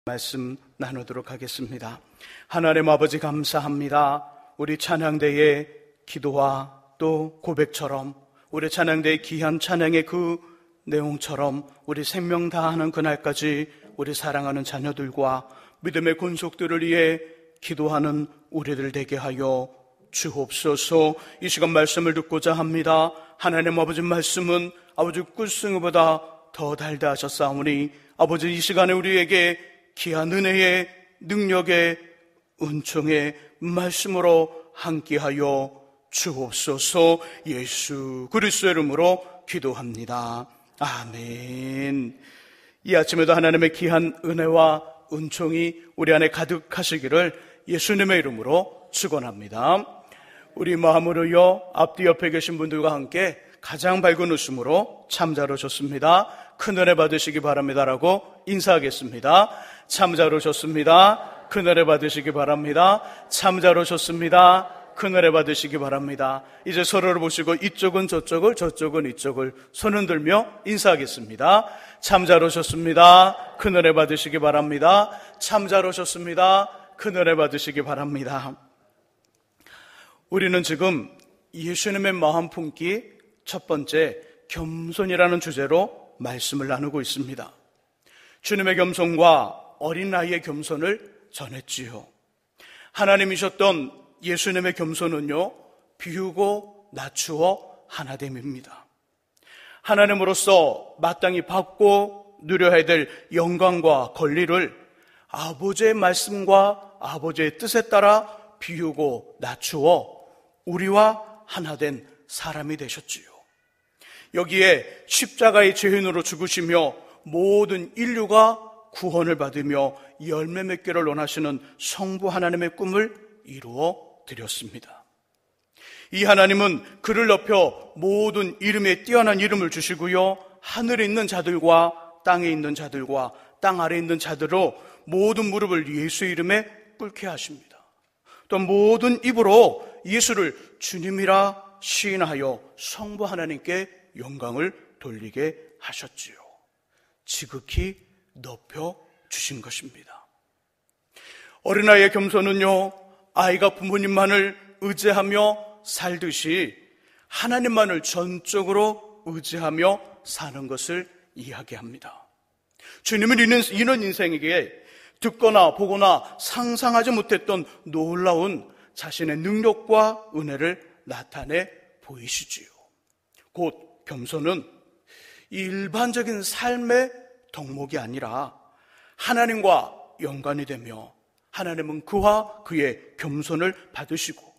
말씀 나누도록 하겠습니다. 하나님 아버지 감사합니다. 우리 찬양대의 기도와 또 고백처럼, 우리 찬양대의 귀한 찬양의 그 내용처럼 우리 생명 다하는 그날까지 우리 사랑하는 자녀들과 믿음의 권속들을 위해 기도하는 우리들 되게 하여 주옵소서. 이 시간 말씀을 듣고자 합니다. 하나님 아버지 말씀은 아버지 꿀승이보다 더 달다 하셨사오니 아버지 이 시간에 우리에게 귀한 은혜의 능력의 은총의 말씀으로 함께하여 주옵소서. 예수 그리스도의 이름으로 기도합니다. 아멘. 이 아침에도 하나님의 귀한 은혜와 은총이 우리 안에 가득하시기를 예수님의 이름으로 축원합니다. 우리 마음으로요, 앞뒤 옆에 계신 분들과 함께 가장 밝은 웃음으로 참자로 좋습니다, 큰 은혜 받으시기 바랍니다라고 인사하겠습니다. 참자로 좋습니다, 큰 은혜 받으시기 바랍니다. 참자로 좋습니다, 큰 은혜 받으시기 바랍니다. 이제 서로를 보시고 이쪽은 저쪽을, 저쪽은 이쪽을 손 흔들며 인사하겠습니다. 참자로 좋습니다, 큰 은혜 받으시기 바랍니다. 참자로 좋습니다, 큰 은혜 받으시기 바랍니다. 우리는 지금 예수님의 마음 품기 첫 번째 겸손이라는 주제로 말씀을 나누고 있습니다. 주님의 겸손과 어린 나이의 겸손을 전했지요. 하나님이셨던 예수님의 겸손은요, 비우고 낮추어 하나됨입니다. 하나님으로서 마땅히 받고 누려야 될 영광과 권리를 아버지의 말씀과 아버지의 뜻에 따라 비우고 낮추어 우리와 하나 된 사람이 되셨지요. 여기에 십자가의 죄인으로 죽으시며 모든 인류가 구원을 받으며 열매 맺기를 원하시는 성부 하나님의 꿈을 이루어 드렸습니다. 이 하나님은 그를 높여 모든 이름에 뛰어난 이름을 주시고요, 하늘에 있는 자들과 땅에 있는 자들과 땅 아래에 있는 자들로 모든 무릎을 예수의 이름에 꿇게 하십니다. 또 모든 입으로 예수를 주님이라 시인하여 성부 하나님께 영광을 돌리게 하셨지요. 지극히 높여 주신 것입니다. 어린아이의 겸손은요, 아이가 부모님만을 의지하며 살듯이 하나님만을 전적으로 의지하며 사는 것을 이야기합니다. 주님은 이런 인생에게 듣거나 보거나 상상하지 못했던 놀라운 자신의 능력과 은혜를 나타내 보이시지요. 곧 겸손은 일반적인 삶의 덕목이 아니라 하나님과 연관이 되며 하나님은 그와 그의 겸손을 받으시고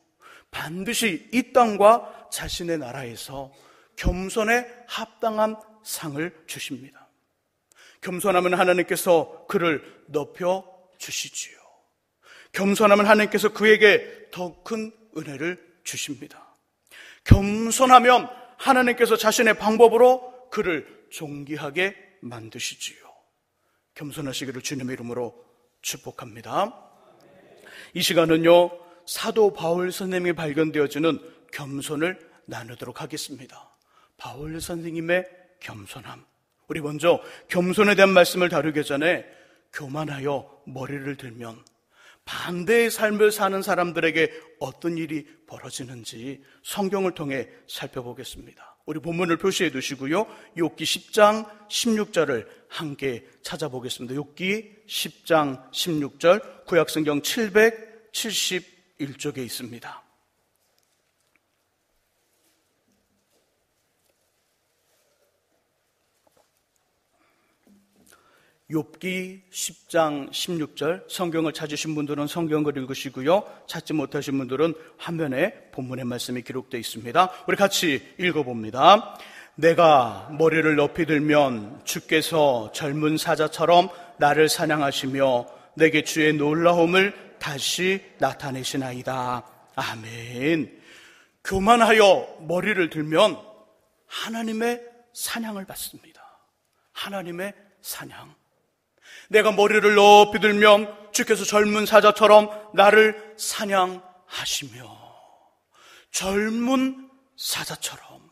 반드시 이 땅과 자신의 나라에서 겸손에 합당한 상을 주십니다. 겸손하면 하나님께서 그를 높여 주시지요. 겸손하면 하나님께서 그에게 더 큰 은혜를 주십니다. 겸손하면 하나님께서 자신의 방법으로 그를 존귀하게 만드시지요. 겸손하시기를 주님의 이름으로 축복합니다. 이 시간은요, 사도 바울 선생님이 발견되어지는 겸손을 나누도록 하겠습니다. 바울 선생님의 겸손함. 우리 먼저 겸손에 대한 말씀을 다루기 전에 교만하여 머리를 들면 반대의 삶을 사는 사람들에게 어떤 일이 벌어지는지 성경을 통해 살펴보겠습니다. 우리 본문을 표시해 두시고요, 욥기 10장 16절을 함께 찾아보겠습니다. 욥기 10장 16절, 구약성경 771쪽에 있습니다. 욥기 10장 16절, 성경을 찾으신 분들은 성경을 읽으시고요, 찾지 못하신 분들은 화면에 본문의 말씀이 기록되어 있습니다. 우리 같이 읽어봅니다. 내가 머리를 높이 들면 주께서 젊은 사자처럼 나를 사냥하시며 내게 주의 놀라움을 다시 나타내시나이다. 아멘. 교만하여 머리를 들면 하나님의 사냥을 받습니다. 하나님의 사냥. 내가 머리를 높이 들면 주께서 젊은 사자처럼 나를 사냥하시며, 젊은 사자처럼,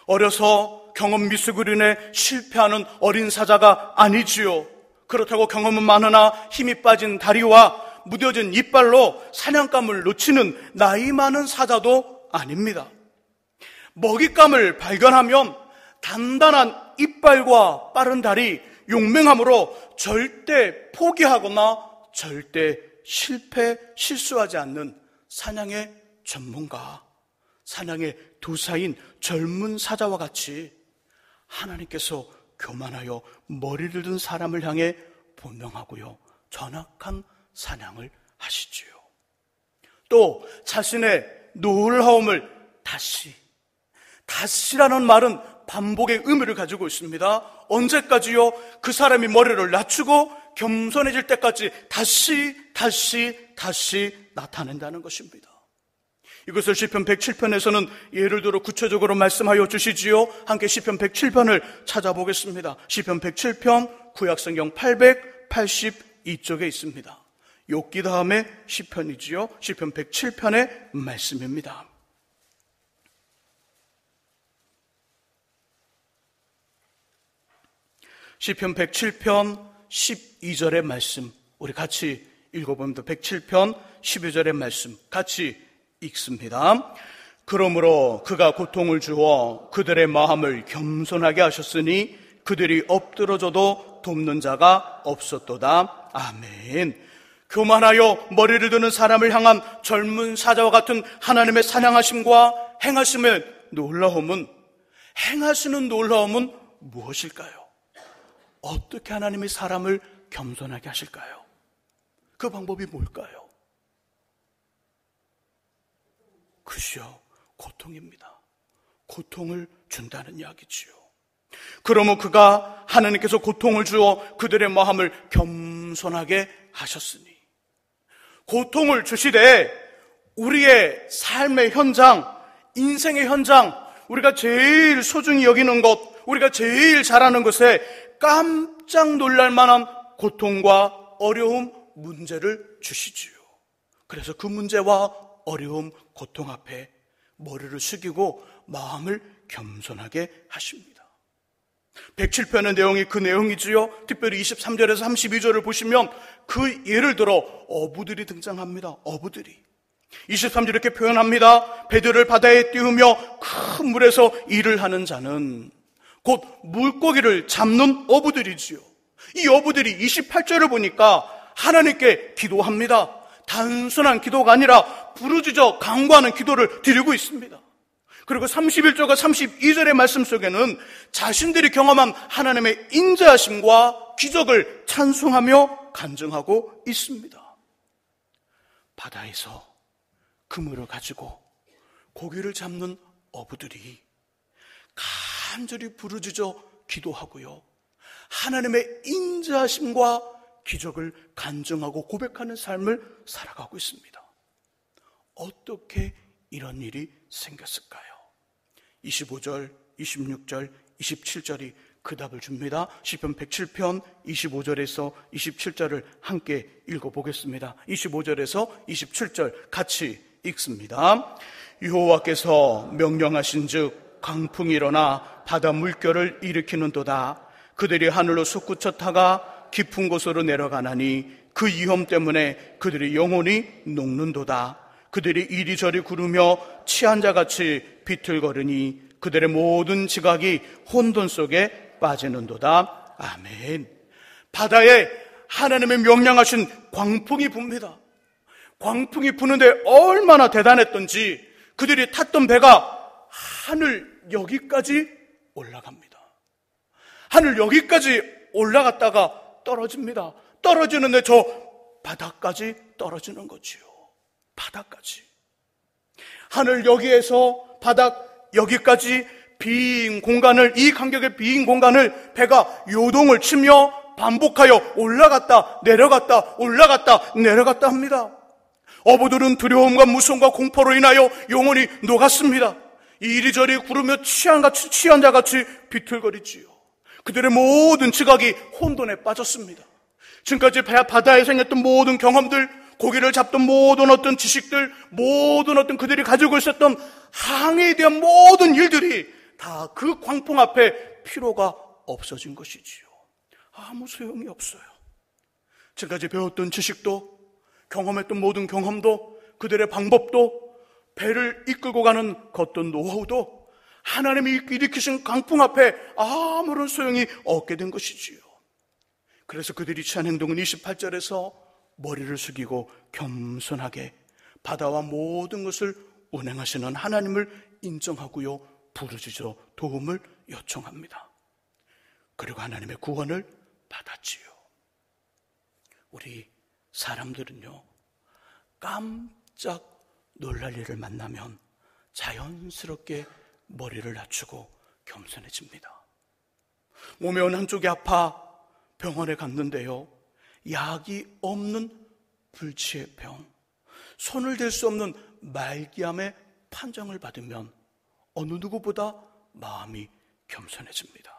어려서 경험 미숙으로 인해 실패하는 어린 사자가 아니지요. 그렇다고 경험은 많으나 힘이 빠진 다리와 무뎌진 이빨로 사냥감을 놓치는 나이 많은 사자도 아닙니다. 먹잇감을 발견하면 단단한 이빨과 빠른 다리, 용맹함으로 절대 포기하거나 절대 실수하지 않는 사냥의 전문가, 사냥의 도사인 젊은 사자와 같이 하나님께서 교만하여 머리를 든 사람을 향해 분명하고요 정확한 사냥을 하시지요. 또 자신의 놀라움을 다시라는 말은 반복의 의미를 가지고 있습니다. 언제까지요? 그 사람이 머리를 낮추고 겸손해질 때까지 다시 나타낸다는 것입니다. 이것을 시편 107편에서는 예를 들어 구체적으로 말씀하여 주시지요. 함께 시편 107편을 찾아보겠습니다. 시편 107편 구약성경 882쪽에 있습니다. 욥기 다음에 시편이지요. 시편 107편의 말씀입니다. 시편 107편 12절의 말씀 우리 같이 읽어봅니다. 107편 12절의 말씀 같이 읽습니다. 그러므로 그가 고통을 주어 그들의 마음을 겸손하게 하셨으니 그들이 엎드러져도 돕는 자가 없었도다. 아멘. 교만하여 머리를 드는 사람을 향한 젊은 사자와 같은 하나님의 사냥하심과 행하시는 놀라움은 무엇일까요? 어떻게 하나님이 사람을 겸손하게 하실까요? 그 방법이 뭘까요? 그죠, 고통입니다. 고통을 준다는 이야기지요. 그러면 그가 하나님께서 고통을 주어 그들의 마음을 겸손하게 하셨으니, 고통을 주시되 우리의 삶의 현장, 인생의 현장, 우리가 제일 소중히 여기는 것, 우리가 제일 잘하는 것에 깜짝 놀랄 만한 고통과 어려움, 문제를 주시지요. 그래서 그 문제와 어려움, 고통 앞에 머리를 숙이고 마음을 겸손하게 하십니다. 107편의 내용이 그 내용이지요. 특별히 23절에서 32절을 보시면 그 예를 들어 어부들이 등장합니다. 어부들이 23절 이렇게 표현합니다. 배들을 바다에 띄우며 큰 물에서 일을 하는 자는 곧 물고기를 잡는 어부들이지요. 이 어부들이 28절을 보니까 하나님께 기도합니다. 단순한 기도가 아니라 부르짖어 간구하는 기도를 드리고 있습니다. 그리고 31절과 32절의 말씀 속에는 자신들이 경험한 하나님의 인자하심과 기적을 찬송하며 간증하고 있습니다. 바다에서 그물을 가지고 고기를 잡는 어부들이 간절히 부르짖어 기도하고요, 하나님의 인자하심과 기적을 간증하고 고백하는 삶을 살아가고 있습니다. 어떻게 이런 일이 생겼을까요? 25절, 26절, 27절이 그 답을 줍니다. 시편 107편 25절에서 27절을 함께 읽어보겠습니다. 25절에서 27절 같이 읽습니다. 여호와께서 명령하신즉 강풍이 일어나 바다 물결을 일으키는도다. 그들이 하늘로 솟구쳐 타가 깊은 곳으로 내려가나니 그 위험 때문에 그들이 영혼이 녹는도다. 그들이 이리저리 구르며 취한 자같이 비틀거리니 그들의 모든 지각이 혼돈 속에 빠지는도다. 아멘. 바다에 하나님의 명령하신 광풍이 붑니다. 광풍이 부는데 얼마나 대단했던지 그들이 탔던 배가 하늘 여기까지 올라갑니다. 하늘 여기까지 올라갔다가 떨어집니다. 떨어지는데 저 바닥까지 떨어지는 거지요. 바닥까지. 하늘 여기에서 바닥 여기까지 빈 공간을, 이 간격의 빈 공간을 배가 요동을 치며 반복하여 올라갔다 내려갔다 올라갔다 내려갔다 합니다. 어부들은 두려움과 무서움과 공포로 인하여 영혼이 녹았습니다. 이리저리 구르며 취한 자같이 비틀거리지요. 그들의 모든 지각이 혼돈에 빠졌습니다. 지금까지 바다에 생겼던 모든 경험들, 고기를 잡던 모든 어떤 지식들, 모든 어떤 그들이 가지고 있었던 항해에 대한 모든 일들이 다 그 광풍 앞에 필요가 없어진 것이지요. 아무 소용이 없어요. 지금까지 배웠던 지식도, 경험했던 모든 경험도, 그들의 방법도, 배를 이끌고 가는 걷던 노하우도 하나님이 일으키신 강풍 앞에 아무런 소용이 없게 된 것이지요. 그래서 그들이 취한 행동은 28절에서 머리를 숙이고 겸손하게 바다와 모든 것을 운행하시는 하나님을 인정하고요, 부르짖어 도움을 요청합니다. 그리고 하나님의 구원을 받았지요. 우리 사람들은요, 깜짝 놀랄 일을 만나면 자연스럽게 머리를 낮추고 겸손해집니다. 몸의 어느 한쪽이 아파 병원에 갔는데요, 약이 없는 불치의 병, 손을 댈 수 없는 말기암의 판정을 받으면 어느 누구보다 마음이 겸손해집니다.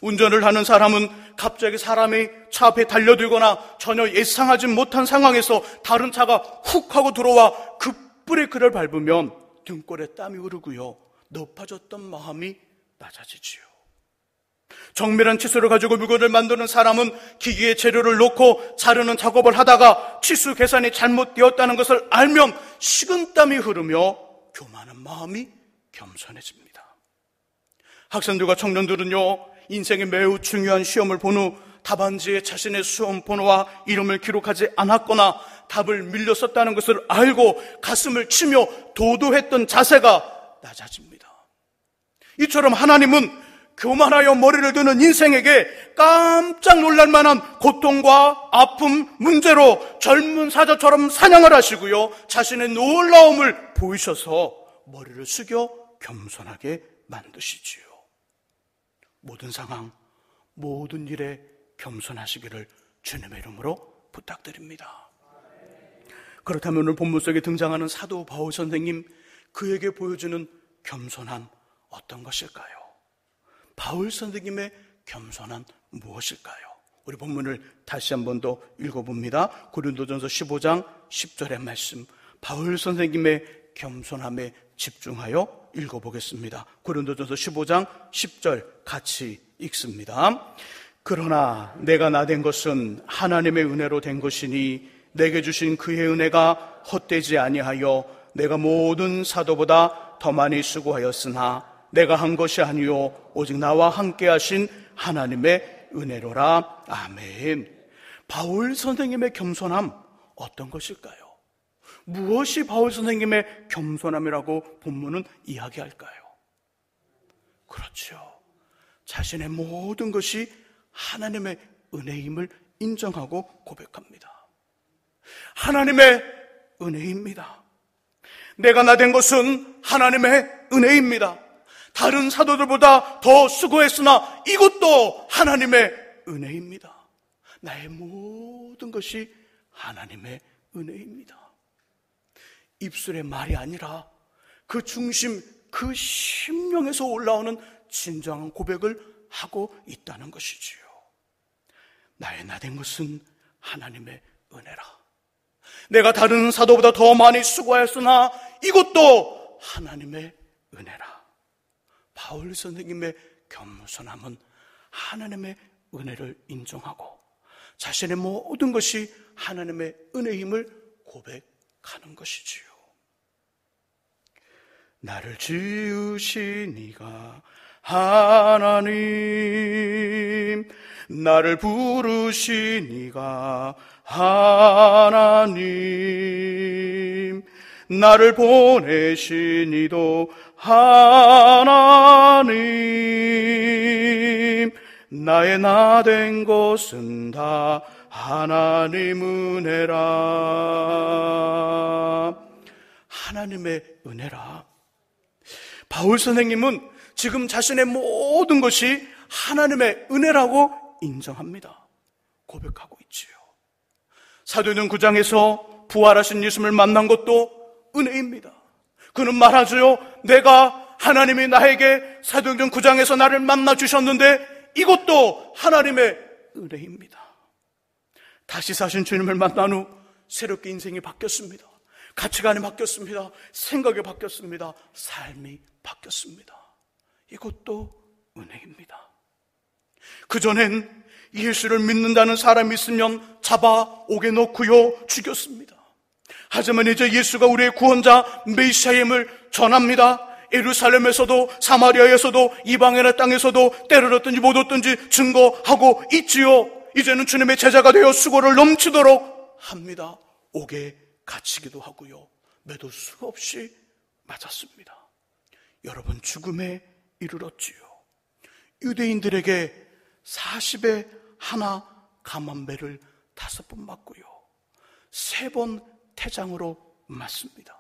운전을 하는 사람은 갑자기 사람이 차 앞에 달려들거나 전혀 예상하지 못한 상황에서 다른 차가 훅 하고 들어와 급브레이크를 밟으면 등골에 땀이 흐르고요, 높아졌던 마음이 낮아지지요. 정밀한 치수를 가지고 물건을 만드는 사람은 기기에 재료를 놓고 자르는 작업을 하다가 치수 계산이 잘못되었다는 것을 알면 식은땀이 흐르며 교만한 마음이 겸손해집니다. 학생들과 청년들은요, 인생의 매우 중요한 시험을 본 후 답안지에 자신의 수험 번호와 이름을 기록하지 않았거나 답을 밀려 썼다는 것을 알고 가슴을 치며 도도했던 자세가 낮아집니다. 이처럼 하나님은 교만하여 머리를 드는 인생에게 깜짝 놀랄 만한 고통과 아픔, 문제로 젊은 사자처럼 사냥을 하시고요, 자신의 놀라움을 보이셔서 머리를 숙여 겸손하게 만드시지요. 모든 상황, 모든 일에 겸손하시기를 주님의 이름으로 부탁드립니다. 그렇다면 오늘 본문 속에 등장하는 사도 바울 선생님, 그에게 보여주는 겸손함 어떤 것일까요? 바울 선생님의 겸손함 무엇일까요? 우리 본문을 다시 한 번 더 읽어봅니다. 고린도전서 15장 10절의 말씀, 바울 선생님의 겸손함에 집중하여 읽어보겠습니다. 고린도전서 15장 10절 같이 읽습니다. 그러나 내가 나된 것은 하나님의 은혜로 된 것이니 내게 주신 그의 은혜가 헛되지 아니하여 내가 모든 사도보다 더 많이 수고하였으나 내가 한 것이 아니요 오직 나와 함께 하신 하나님의 은혜로라. 아멘. 바울 선생님의 겸손함 어떤 것일까요? 무엇이 바울 선생님의 겸손함이라고 본문은 이야기할까요? 그렇죠. 자신의 모든 것이 하나님의 은혜임을 인정하고 고백합니다. 하나님의 은혜입니다. 내가 나된 것은 하나님의 은혜입니다. 다른 사도들보다 더 수고했으나 이것도 하나님의 은혜입니다. 나의 모든 것이 하나님의 은혜입니다. 입술의 말이 아니라 그 중심, 그 심령에서 올라오는 진정한 고백을 하고 있다는 것이지요. 나의 나된 것은 하나님의 은혜라. 내가 다른 사도보다 더 많이 수고하였으나 이것도 하나님의 은혜라. 바울 선생님의 겸손함은 하나님의 은혜를 인정하고 자신의 모든 것이 하나님의 은혜임을 고백하는 것이지요. 나를 지으신 이가 하나님, 나를 부르신 이가 하나님, 나를 보내신 이도 하나님, 나의 나 된 것은 다 하나님 은혜라. 하나님의 은혜라. 바울 선생님은 지금 자신의 모든 것이 하나님의 은혜라고 인정합니다. 고백하고 있지요. 사도행전 9장에서 부활하신 예수님을 만난 것도 은혜입니다. 그는 말하죠. 내가 하나님이 나에게 사도행전 9장에서 나를 만나 주셨는데 이것도 하나님의 은혜입니다. 다시 사신 주님을 만난 후 새롭게 인생이 바뀌었습니다. 가치관이 바뀌었습니다. 생각이 바뀌었습니다. 삶이 바뀌었습니다. 이것도 은혜입니다. 그전엔 예수를 믿는다는 사람이 있으면 잡아 옥에 넣고요, 죽였습니다. 하지만 이제 예수가 우리의 구원자 메시아임을 전합니다. 예루살렘에서도 사마리아에서도 이방인의 땅에서도 때를 얻든지 못 얻든지 증거하고 있지요. 이제는 주님의 제자가 되어 수고를 넘치도록 합니다. 옥에 갇히기도 하고요, 매도 수없이 맞았습니다. 여러분, 죽음에 이르렀지요. 유대인들에게 40에 하나 감한배를 5번 맞고요, 3번 태장으로 맞습니다.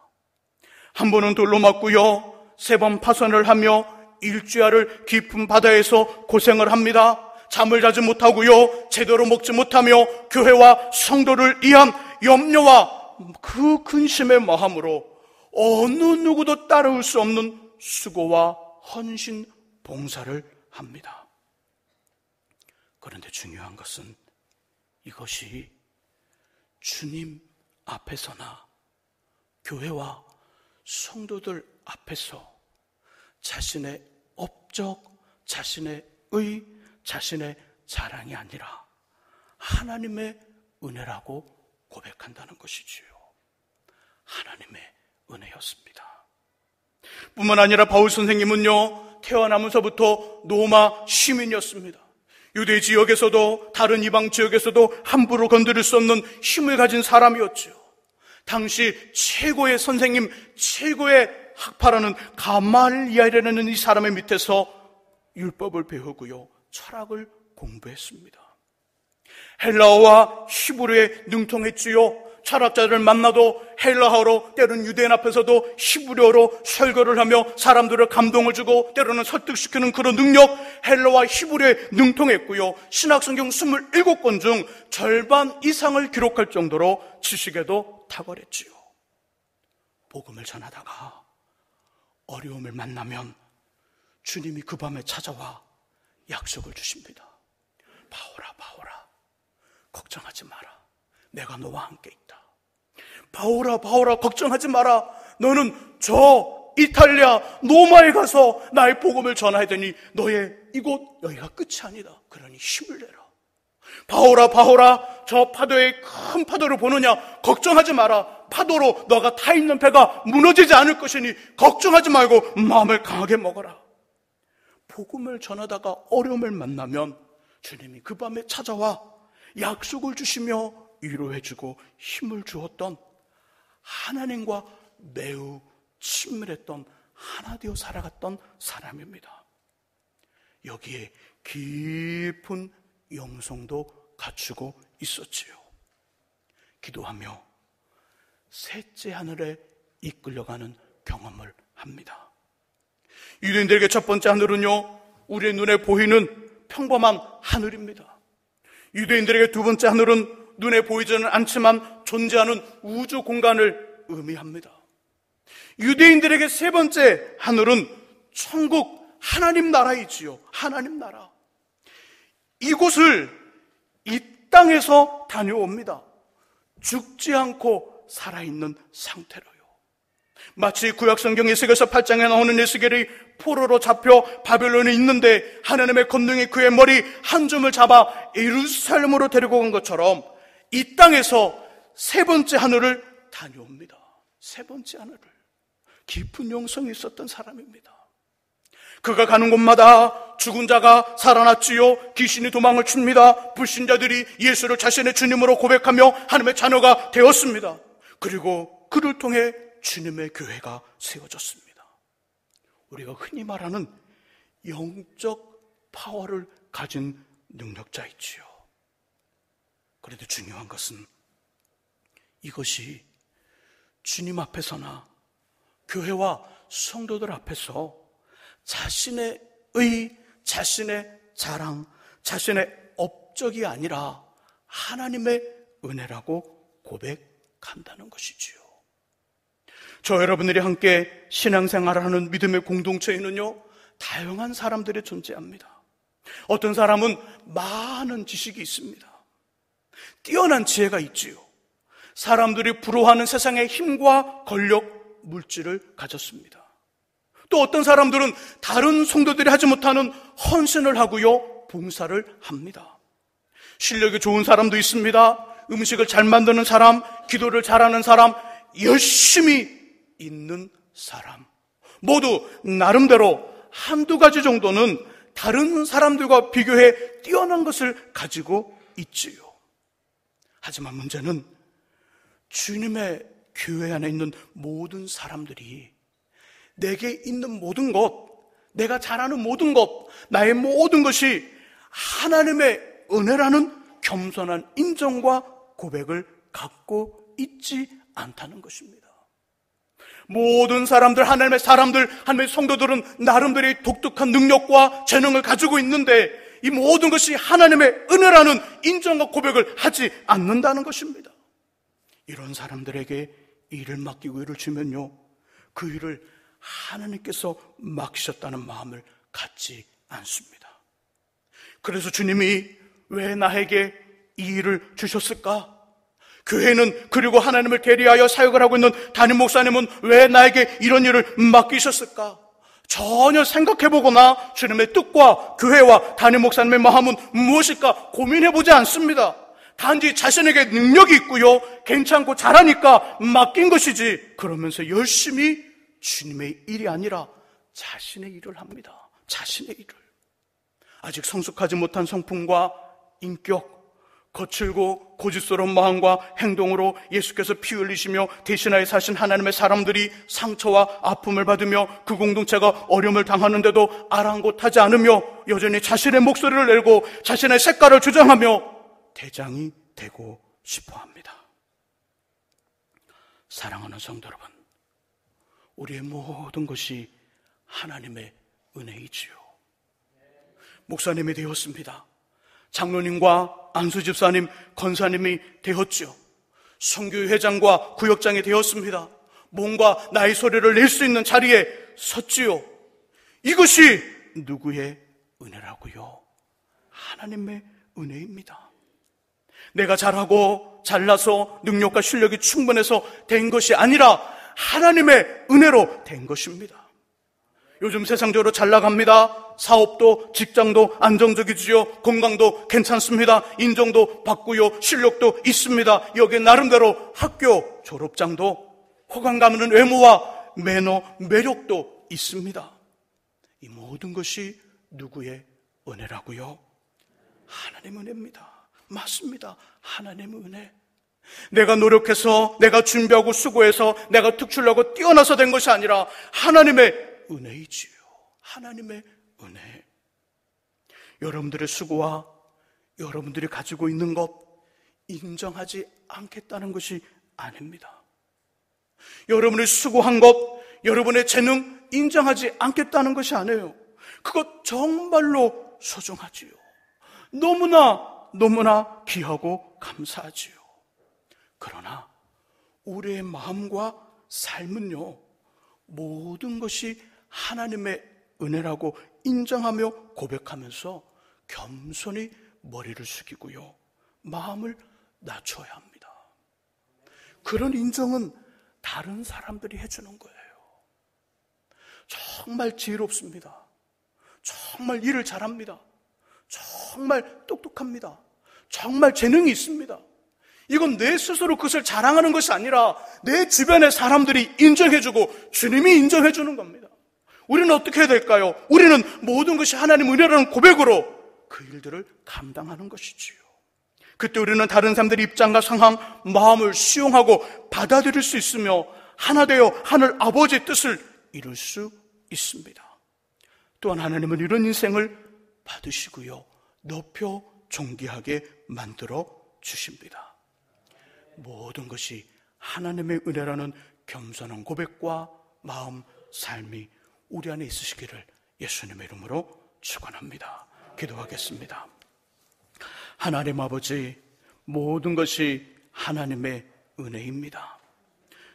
한 번은 돌로 맞고요, 3번 파선을 하며 일주야를 깊은 바다에서 고생을 합니다. 잠을 자지 못하고요, 제대로 먹지 못하며 교회와 성도를 위한 염려와 그 근심의 마음으로 어느 누구도 따라올 수 없는 수고와 헌신 봉사를 합니다. 그런데 중요한 것은 이것이 주님 앞에서나 교회와 성도들 앞에서 자신의 업적, 자신의 의, 자신의 자랑이 아니라 하나님의 은혜라고 고백한다는 것이지요. 하나님의 은혜였습니다. 뿐만 아니라 바울 선생님은요, 태어나면서부터 로마 시민이었습니다. 유대 지역에서도 다른 이방 지역에서도 함부로 건드릴 수 없는 힘을 가진 사람이었죠. 당시 최고의 선생님, 최고의 학파라는 가말리엘이라는 이 사람의 밑에서 율법을 배우고요, 철학을 공부했습니다. 헬라어와 히브리어에 능통했지요. 철학자들을 만나도 헬라어로, 때로는 유대인 앞에서도 히브리어로 설교를 하며 사람들을 감동을 주고 때로는 설득시키는 그런 능력, 헬라어와 히브리어에 능통했고요, 신약성경 27권 중 절반 이상을 기록할 정도로 지식에도 탁월했지요. 복음을 전하다가 어려움을 만나면 주님이 그 밤에 찾아와 약속을 주십니다. 바울아, 바울아, 걱정하지 마라. 내가 너와 함께 있다. 바울아, 바울아, 걱정하지 마라. 너는 저 이탈리아 로마에 가서 나의 복음을 전해야 되니 너의 이곳 여기가 끝이 아니다. 그러니 힘을 내라. 바울아, 바울아, 저 파도의 큰 파도를 보느냐? 걱정하지 마라. 파도로 너가 타 있는 배가 무너지지 않을 것이니 걱정하지 말고 마음을 강하게 먹어라. 복음을 전하다가 어려움을 만나면 주님이 그 밤에 찾아와 약속을 주시며 위로해주고 힘을 주었던, 하나님과 매우 친밀했던, 하나 되어 살아갔던 사람입니다. 여기에 깊은 영성도 갖추고 있었지요. 기도하며 셋째 하늘에 이끌려가는 경험을 합니다. 유대인들에게 첫 번째 하늘은요, 우리의 눈에 보이는 평범한 하늘입니다. 유대인들에게 두 번째 하늘은 눈에 보이지는 않지만 존재하는 우주 공간을 의미합니다. 유대인들에게 세 번째 하늘은 천국, 하나님 나라이지요. 하나님 나라. 이곳을 이 땅에서 다녀옵니다. 죽지 않고 살아있는 상태로요. 마치 구약성경 에스겔서 8장에 나오는 에스겔이 포로로 잡혀 바벨론에 있는데 하나님의 권능이 그의 머리 한 줌을 잡아 예루살렘으로 데리고 간 것처럼 이 땅에서 세 번째 하늘을 다녀옵니다. 세 번째 하늘을. 깊은 영성이 있었던 사람입니다. 그가 가는 곳마다 죽은 자가 살아났지요. 귀신이 도망을 춥니다. 불신자들이 예수를 자신의 주님으로 고백하며 하나님의 자녀가 되었습니다. 그리고 그를 통해 주님의 교회가 세워졌습니다. 우리가 흔히 말하는 영적 파워를 가진 능력자이지요. 그래도 중요한 것은 이것이 주님 앞에서나 교회와 성도들 앞에서 자신의 의, 자신의 자랑, 자신의 업적이 아니라 하나님의 은혜라고 고백한다는 것이지요. 저 여러분들이 함께 신앙생활을 하는 믿음의 공동체에는요, 다양한 사람들이 존재합니다. 어떤 사람은 많은 지식이 있습니다. 뛰어난 지혜가 있지요. 사람들이 부러워하는 세상의 힘과 권력, 물질을 가졌습니다. 또 어떤 사람들은 다른 성도들이 하지 못하는 헌신을 하고요, 봉사를 합니다. 실력이 좋은 사람도 있습니다. 음식을 잘 만드는 사람, 기도를 잘하는 사람, 열심히 있는 사람, 모두 나름대로 한두 가지 정도는 다른 사람들과 비교해 뛰어난 것을 가지고 있지요. 하지만 문제는 주님의 교회 안에 있는 모든 사람들이 내게 있는 모든 것, 내가 잘하는 모든 것, 나의 모든 것이 하나님의 은혜라는 겸손한 인정과 고백을 갖고 있지 않다는 것입니다. 모든 사람들, 하나님의 사람들, 하나님의 성도들은 나름대로의 독특한 능력과 재능을 가지고 있는데 이 모든 것이 하나님의 은혜라는 인정과 고백을 하지 않는다는 것입니다. 이런 사람들에게 일을 맡기고 일을 주면요, 그 일을 하나님께서 맡기셨다는 마음을 갖지 않습니다. 그래서 주님이 왜 나에게 이 일을 주셨을까? 교회는, 그리고 하나님을 대리하여 사역을 하고 있는 담임 목사님은 왜 나에게 이런 일을 맡기셨을까? 전혀 생각해보거나 주님의 뜻과 교회와 담임 목사님의 마음은 무엇일까 고민해보지 않습니다. 단지 자신에게 능력이 있고요, 괜찮고 잘하니까 맡긴 것이지, 그러면서 열심히 주님의 일이 아니라 자신의 일을 합니다. 자신의 일을. 아직 성숙하지 못한 성품과 인격, 거칠고 고집스러운 마음과 행동으로 예수께서 피 흘리시며 대신하여 사신 하나님의 사람들이 상처와 아픔을 받으며 그 공동체가 어려움을 당하는데도 아랑곳하지 않으며 여전히 자신의 목소리를 내고 자신의 색깔을 주장하며 대장이 되고 싶어합니다. 사랑하는 성도 여러분, 우리의 모든 것이 하나님의 은혜이지요. 목사님이 되었습니다. 장로님과 안수 집사님, 권사님이 되었죠. 선교회장과 구역장이 되었습니다. 몸과 나의 소리를 낼 수 있는 자리에 섰지요. 이것이 누구의 은혜라고요? 하나님의 은혜입니다. 내가 잘하고 잘나서 능력과 실력이 충분해서 된 것이 아니라 하나님의 은혜로 된 것입니다. 요즘 세상적으로 잘 나갑니다. 사업도 직장도 안정적이지요. 건강도 괜찮습니다. 인정도 받고요. 실력도 있습니다. 여기에 나름대로 학교 졸업장도 호감 가는 외모와 매너, 매력도 있습니다. 이 모든 것이 누구의 은혜라고요? 하나님의 은혜입니다. 맞습니다. 하나님의 은혜. 내가 노력해서, 내가 준비하고 수고해서, 내가 특출나고 뛰어나서 된 것이 아니라 하나님의 은혜이지요. 하나님의 은혜. 여러분들의 수고와 여러분들이 가지고 있는 것 인정하지 않겠다는 것이 아닙니다. 여러분의 수고한 것, 여러분의 재능 인정하지 않겠다는 것이 아니에요. 그것 정말로 소중하지요. 너무나 귀하고 감사하지요. 그러나 우리의 마음과 삶은요, 모든 것이 하나님의 은혜라고 인정하며 고백하면서 겸손히 머리를 숙이고요, 마음을 낮춰야 합니다. 그런 인정은 다른 사람들이 해주는 거예요. 정말 지혜롭습니다. 정말 일을 잘합니다. 정말 똑똑합니다. 정말 재능이 있습니다. 이건 내 스스로 그것을 자랑하는 것이 아니라 내 주변의 사람들이 인정해주고 주님이 인정해주는 겁니다. 우리는 어떻게 해야 될까요? 우리는 모든 것이 하나님의 은혜라는 고백으로 그 일들을 감당하는 것이지요. 그때 우리는 다른 사람들의 입장과 상황, 마음을 수용하고 받아들일 수 있으며 하나 되어 하늘 아버지의 뜻을 이룰 수 있습니다. 또한 하나님은 이런 인생을 받으시고요, 높여 존귀하게 만들어 주십니다. 모든 것이 하나님의 은혜라는 겸손한 고백과 마음, 삶이 우리 안에 있으시기를 예수님의 이름으로 축원합니다. 기도하겠습니다. 하나님 아버지, 모든 것이 하나님의 은혜입니다.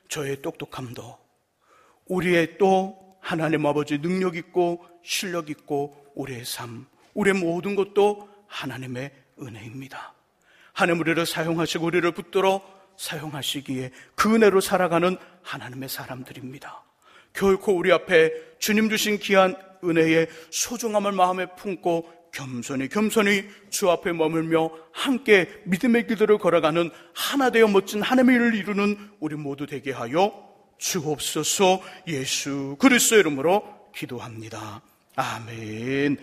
저의 똑똑함도, 우리의 또 하나님 아버지 능력 있고 실력 있고 우리의 삶, 우리의 모든 것도 하나님의 은혜입니다. 하나님 우리를 사용하시고 우리를 붙들어 사용하시기에 그 은혜로 살아가는 하나님의 사람들입니다. 결코 우리 앞에 주님 주신 귀한 은혜의 소중함을 마음에 품고 겸손히 주 앞에 머물며 함께 믿음의 기도를 걸어가는 하나 되어 멋진 하나님의 일을 이루는 우리 모두 되게 하여 주옵소서. 예수 그리스도의 이름으로 기도합니다. 아멘.